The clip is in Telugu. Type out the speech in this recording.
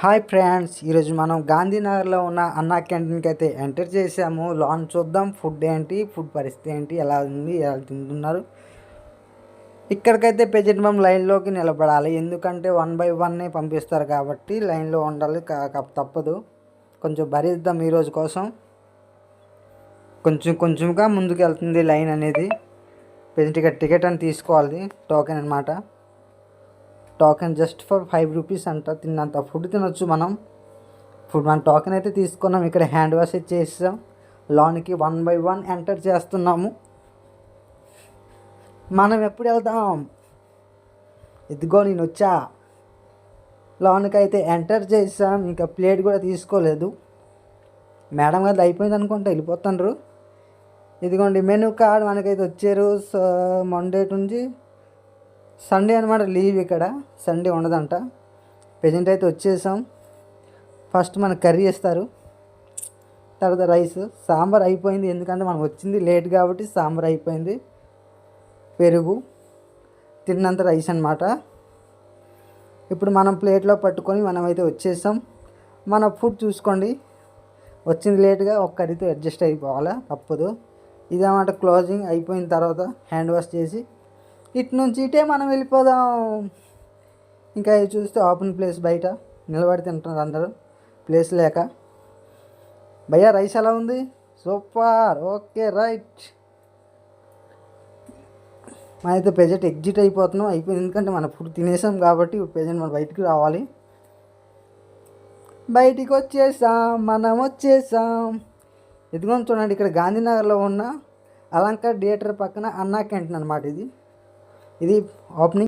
హాయ్ ఫ్రెండ్స్, ఈరోజు మనం గాంధీనగర్లో ఉన్న అన్నా క్యాంటీన్కి అయితే ఎంటర్ చేసాము. లోన్ చూద్దాం, ఫుడ్ ఏంటి, ఫుడ్ పరిస్థితి ఏంటి, ఎలా ఉంది, ఎలా తింటున్నారు. ఇక్కడికైతే ప్రెజెంట్ మనం లైన్లోకి నిలబడాలి, ఎందుకంటే 1 by 1 పంపిస్తారు కాబట్టి లైన్లో ఉండాలి. తప్పదు. కొంచెం భరిద్దాం ఈరోజు కోసం. కొంచెంగా ముందుకు వెళ్తుంది లైన్ అనేది. ప్రెజెంట్ ఇక్కడ టికెట్ అని తీసుకోవాలి, టోకెన్ అనమాట. టోకెన్ జస్ట్ ఫర్ 5 రూపీస్ అంట. తిన్నంత ఫుడ్ తినొచ్చు మనం. మన టోకెన్ అయితే తీసుకున్నాం. ఇక్కడ హ్యాండ్ వాష్ చేసాం. లోన్కి 1 by 1 ఎంటర్ చేస్తున్నాము. మనం ఎప్పుడు వెళ్తాం? ఇదిగో నేను వచ్చా. లోన్కి అయితే ఎంటర్ చేసాం. ఇంకా ప్లేట్ కూడా తీసుకోలేదు. మేడం గారు అయిపోయింది అనుకుంటా, వెళ్ళిపోతాండ్రు. ఇదిగోండి మెనూ కార్డ్ మనకైతే వచ్చారు. మండే నుంచి సండే అనమాట లీవ్. ఇక్కడ సండే ఉండదంట. ప్రెజెంట్ అయితే వచ్చేసాం. ఫస్ట్ మనకు కర్రీ ఇస్తారు, తర్వాత రైస్. సాంబార్ అయిపోయింది, ఎందుకంటే మనం వచ్చింది లేట్ కాబట్టి సాంబార్ అయిపోయింది. పెరుగు, తిన్నంత రైస్ అనమాట. ఇప్పుడు మనం ప్లేట్లో పట్టుకొని మనమైతే వచ్చేసాం. మన ఫుడ్ చూసుకోండి. వచ్చింది లేట్గా, ఒక కర్రీతో అడ్జస్ట్ అయిపోవాలా, తప్పదు. ఇదన్నమాట క్లోజింగ్ అయిపోయిన తర్వాత హ్యాండ్ వాష్ చేసి ఇటు నుంచి ఇటే మనం వెళ్ళిపోదాం. ఇంకా ఇది చూస్తే ఓపెన్ ప్లేస్, బయట నిలబడి తింటున్నారు అందరూ, ప్లేస్ లేక. భయ్యా రైస్ ఎలా ఉంది? Super, okay, right. మనమైతే ప్రెజెంట్ ఎగ్జిట్ అయిపోతున్నాం. అయిపోయింది, ఎందుకంటే మన ఫుడ్ తినేసాం కాబట్టి ప్రెజెంట్ మనం బయటికి రావాలి. బయటికి మనం వచ్చేసాం. ఇదిగోని చూడండి, ఇక్కడ గాంధీనగర్లో ఉన్న అలంకార్ థియేటర్ పక్కన అన్నా క్యాంటీన్ అనమాట. ఇది ఓపెనింగ్.